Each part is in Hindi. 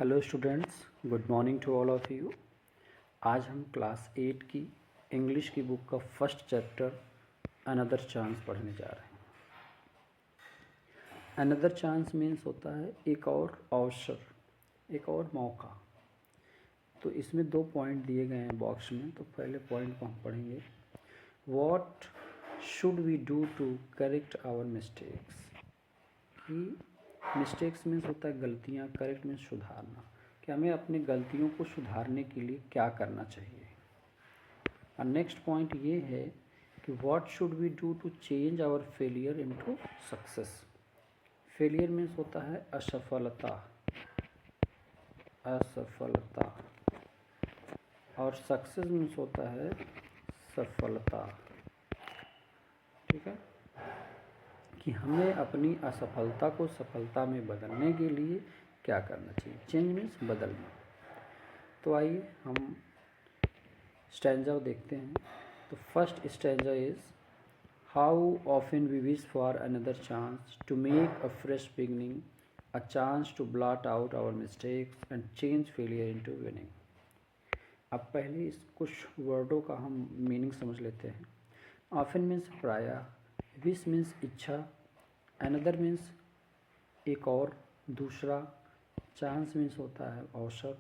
Hello students, good morning to all of you. आज हम क्लास 8 की इंग्लिश की बुक का फर्स्ट चैप्टर अनदर चांस पढ़ने जा रहे हैं। अनदर चांस मीन्स होता है एक और अवसर, एक और मौका। तो इसमें 2 पॉइंट दिए गए हैं बॉक्स में। तो पहले पॉइंट को हम पढ़ेंगे, what should we do to correct our mistakes. कि मिस्टेक्स मीन्स होता है गलतियाँ, करेक्ट मीन्स सुधारना, कि हमें अपनी गलतियों को सुधारने के लिए क्या करना चाहिए। और नेक्स्ट पॉइंट ये है कि what should we do to change our failure into success. Failure means होता है असफलता, असफलता, और सक्सेस मीन्स होता है सफलता। ठीक है, कि हमें अपनी असफलता को सफलता में बदलने के लिए क्या करना चाहिए। चेंज मीन्स बदलना। तो आइए हम स्टैंजा देखते हैं। तो first stanza is, how often we wish for another chance to make a fresh beginning, a chance to blot out our mistakes and change failure into winning. अब पहले इस कुछ वर्डों का हम मीनिंग समझ लेते हैं। ऑफन मीन्स प्रायः, विश मीन्स इच्छा, अनदर मीन्स एक और, दूसरा, चांस मीन्स होता है अवसर,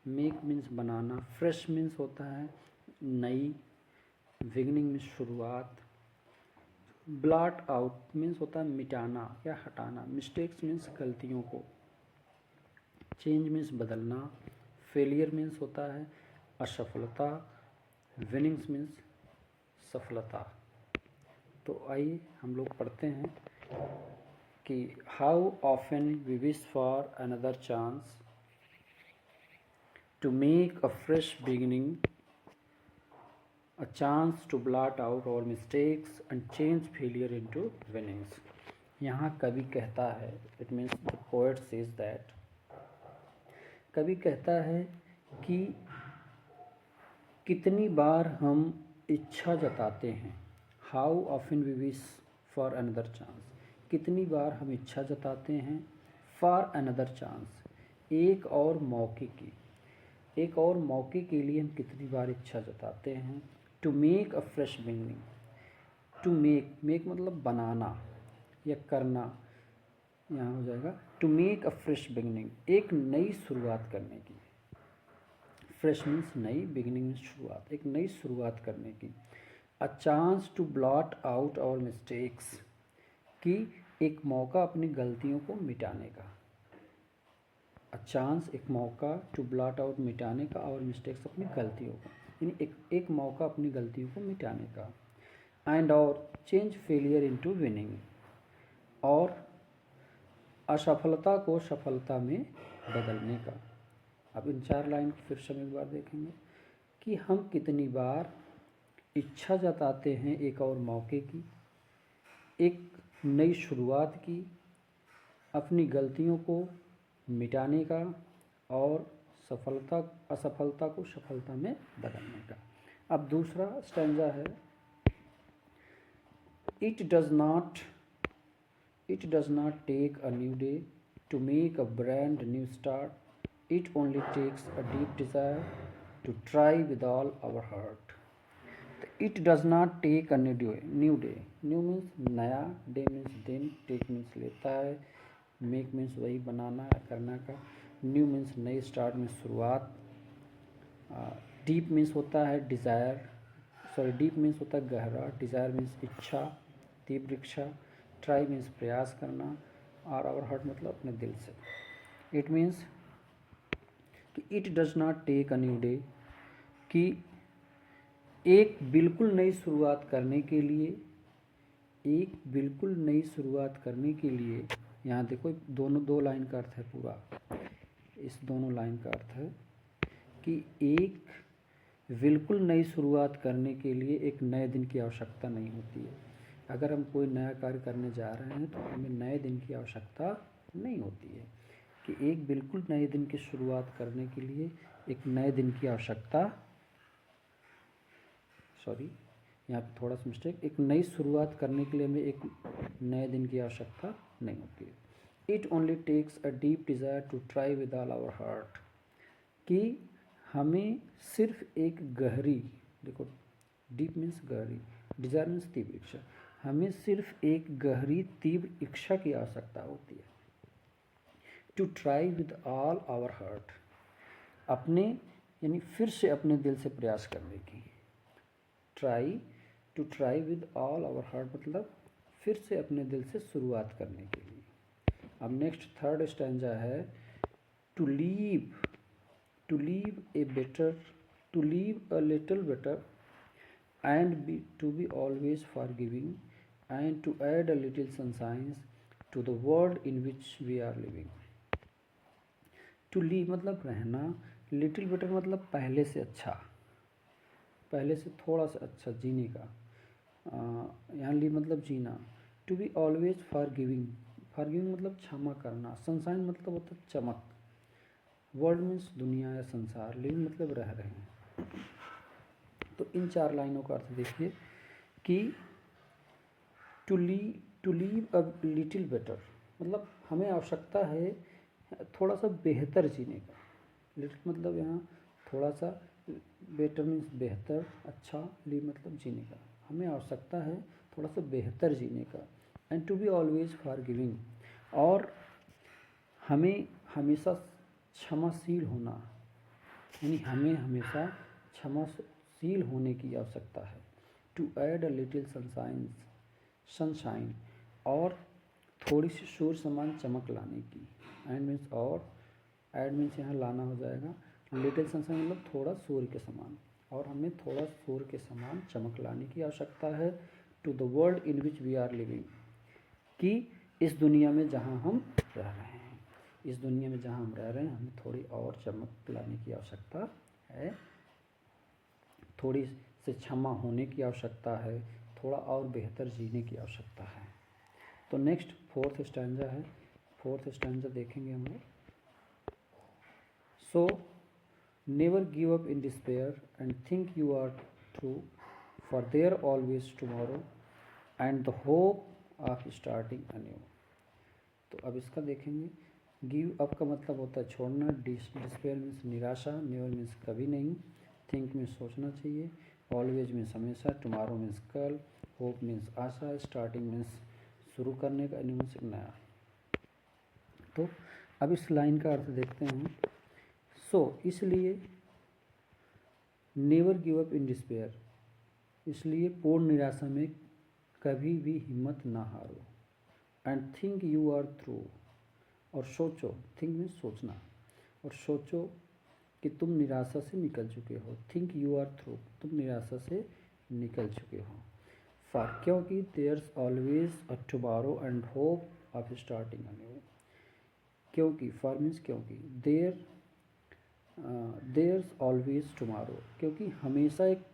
मेक मीन्स बनाना, फ्रेश मीन्स होता है नई, बिगनिंग मीन्स शुरुआत, ब्लॉट आउट मीन्स होता है मिटाना या हटाना, मिस्टेक्स मीन्स गलतियों को, चेंज मीन्स बदलना, फेलियर मीन्स होता है असफलता, विनिंग्स मीन्स सफलता। तो आइए हम लोग पढ़ते हैं कि how often we wish for another chance to make a fresh beginning, a chance to blot out our mistakes and change failure into winnings। यहाँ कवि कहता है, it means the poet says that, कवि कहता है कि कितनी बार हम इच्छा जताते हैं, how often we wish for another chance, कितनी बार हम इच्छा जताते हैं फॉर अनदर चांस, एक और मौके की, एक और मौके के लिए हम कितनी बार इच्छा जताते हैं। To make a fresh beginning, to make मतलब बनाना या करना, यहाँ हो जाएगा to make a fresh beginning, एक नई शुरुआत करने की। फ्रेश मीन्स नई, बिगनिंग मीन्स शुरुआत, एक नई शुरुआत करने की। A chance to blot out our mistakes, कि एक मौका अपनी गलतियों को मिटाने का। अ चांस, एक मौका, टू ब्लॉट आउट मिटाने का, और मिस्टेक्स अपनी गलतियों को, यानी एक मौका अपनी गलतियों को मिटाने का। एंड और चेंज फेलियर इनटू विनिंग, और असफलता को सफलता में बदलने का। अब इन 4 लाइन को फिर से एक बार देखेंगे कि हम कितनी बार इच्छा जताते हैं एक और मौके की, एक नई शुरुआत की, अपनी गलतियों को मिटाने का, और असफलता को सफलता में बदलने का। अब दूसरा स्टैंजा है, it does not take a new day to make a brand new start, it only takes a deep desire to try with all our heart. It does not take a new day, new means नया, डे मीन्स दिन, टेक मीन्स लेता है, मेक मीन्स वही बनाना या करना का, न्यू मीन्स नई, स्टार्ट मीन्स शुरुआत, डीप मीन्स होता है डिज़ायर, डीप मीन्स होता है गहरा, डिज़ायर मीन्स इच्छा, तीव्र इच्छा, ट्राई मीन्स प्रयास करना, और आवर हार्ट मतलब अपने दिल से। इट मीन्स कि it does not take a new day, कि एक बिल्कुल नई शुरुआत करने के लिए, एक बिल्कुल नई शुरुआत करने के लिए, यहाँ देखो दोनों 2 लाइन का अर्थ है पूरा, इस दोनों लाइन का अर्थ है कि एक बिल्कुल नई शुरुआत करने के लिए एक नए दिन की आवश्यकता नहीं होती है। अगर हम कोई नया कार्य करने जा रहे हैं तो हमें नए दिन की आवश्यकता नहीं होती है, कि एक बिल्कुल नए दिन की शुरुआत करने के लिए एक नए दिन की आवश्यकता, यहाँ पे थोड़ा सा मिस्टेक, एक नई शुरुआत करने के लिए हमें एक नए दिन की आवश्यकता नहीं होती है। It only takes a deep desire to try with all our heart, कि हमें सिर्फ एक गहरी, देखो डीप मीन्स गहरी, डिज़ायर मीन्स तीव्र इच्छा, हमें सिर्फ एक गहरी तीव्र इच्छा की आवश्यकता होती है। To try with all our heart, अपने यानी फिर से अपने दिल से प्रयास करने की। Try, to try with all our heart मतलब फिर से अपने दिल से शुरुआत करने के लिए। अब नेक्स्ट थर्ड स्टैंजा है to live, to live a better, to live a little better and to be always forgiving and to add a little sunshine to the world in which we are living। to live मतलब रहना, little better मतलब पहले से अच्छा, पहले से थोड़ा सा अच्छा जीने का, यहाँ live मतलब जीना। to be always forgiving, forgiving मतलब क्षमा करना। sunshine मतलब होता है चमक। world मीन्स दुनिया या संसार, living मतलब रह रहे हैं। तो इन चार लाइनों का अर्थ देखिए कि to live a little better मतलब हमें आवश्यकता है थोड़ा सा बेहतर जीने का। लिटिल मतलब यहाँ थोड़ा सा, बेटर मीन्स बेहतर, अच्छा, लीव मतलब जीने का। हमें आवश्यकता है थोड़ा सा बेहतर जीने का। And to be always forgiving, और हमें हमेशा क्षमाशील होना, यानी हमें हमेशा क्षमाशील होने की आवश्यकता है। To add a little sunshine, और थोड़ी सी सूर्य समान चमक लाने की। एंड मीन्स और, ऐड मीन्स यहाँ लाना हो जाएगा, लिटिल सनशाइन मतलब थोड़ा सूर्य के समान, और हमें थोड़ा सूर्य के समान चमक लाने की आवश्यकता है। To the world in which we are living, कि इस दुनिया में जहाँ हम रह रहे हैं, इस दुनिया में जहाँ हम रह रहे हैं हमें थोड़ी और चमक लाने की आवश्यकता है, थोड़ी से क्षमा होने की आवश्यकता है, थोड़ा और बेहतर जीने की आवश्यकता है। तो नेक्स्ट फोर्थ स्टैंजा है, फोर्थ स्टैंजा देखेंगे हम लोग। So never give up in despair and think you are through, for there always tomorrow and the hope of starting anew. तो अब इसका देखेंगे। गिव अप का मतलब होता है छोड़ना, डिस्पेयर मीन्स निराशा, नेवर मीन्स कभी नहीं, थिंक मीन्स सोचना चाहिए, ऑलवेज मीन्स हमेशा, टुमारो मीन्स कल, होप मीन्स आशा, स्टार्टिंग मीन्स शुरू करने का, न्यू मीन्स नया। तो अब इस लाइन का अर्थ देखते हैं। सो इसलिए never give up in despair, इसलिए पूर्ण निराशा में कभी भी हिम्मत ना हारो। And think you are through, और सोचो, थिंक मीन्स सोचना, और सोचो कि तुम निराशा से निकल चुके हो। थिंक यू आर थ्रू, तुम निराशा से निकल चुके हो। फॉर, क्योंकि there's always a tomorrow and hope of starting a new. क्योंकि, फॉर मीन्स क्योंकि, देयर्स ऑलवेज टुमारो, क्योंकि हमेशा एक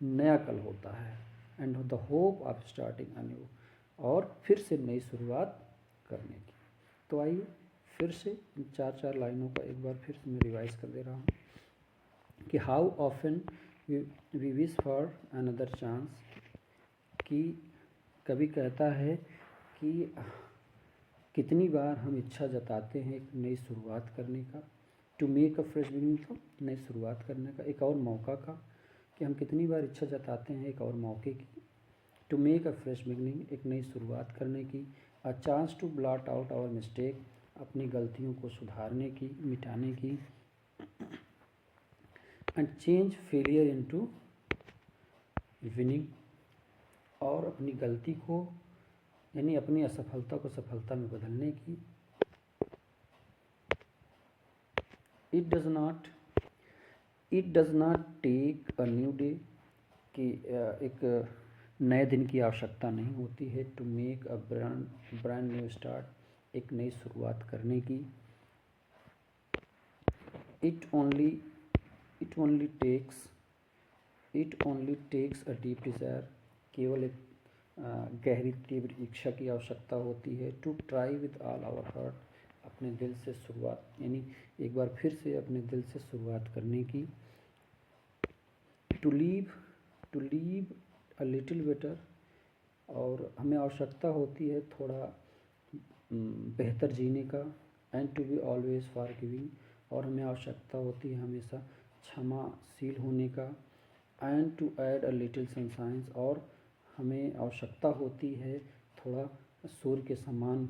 नया कल होता है, and the hope of starting a new, और फिर से नई शुरुआत करने की। तो आइए फिर से इन चार लाइनों का एक बार फिर से मैं रिवाइज कर दे रहा हूँ कि how often we wish for another chance, कि कभी कहता है कि कितनी बार हम इच्छा जताते हैं एक नई शुरुआत करने का। To make a fresh beginning, तो नई शुरुआत करने का, एक और मौका का, कि हम कितनी बार इच्छा जताते हैं एक और मौके की। To make a fresh beginning, एक नई शुरुआत करने की। A chance to blot out our mistake, अपनी गलतियों को सुधारने की, मिटाने की। And change failure into winning, और अपनी गलती को यानी अपनी असफलता को सफलता में बदलने की। It does not take a new day, कि एक नए दिन की आवश्यकता नहीं होती है। To make a brand new start, एक नई शुरुआत करने की। It only takes a deep desire, केवल एक गहरी तीव्र इच्छा की आवश्यकता होती है। To try with all our heart, अपने दिल से शुरुआत, यानी एक बार फिर से अपने दिल से शुरुआत करने की। To live a little better, और हमें आवश्यकता होती है थोड़ा बेहतर जीने का, and to be always forgiving, और हमें आवश्यकता होती है हमेशा क्षमाशील होने का, and to add a little sunshine, और हमें आवश्यकता होती है थोड़ा सूर्य के समान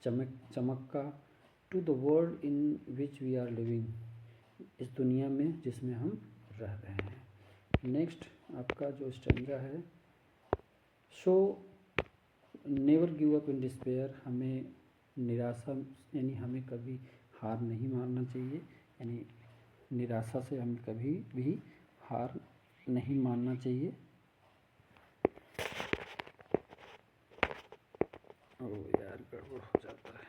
चमक का, to the world in which we are living, इस दुनिया में जिसमें हम रह रहे हैं। नेक्स्ट आपका जो स्टैंजा है, सो never give up in despair, हमें निराशा यानी हमें कभी हार नहीं मानना चाहिए, यानी निराशा से हमें कभी भी हार नहीं मानना चाहिए। ओ यार गड़बड़ हो जाता है।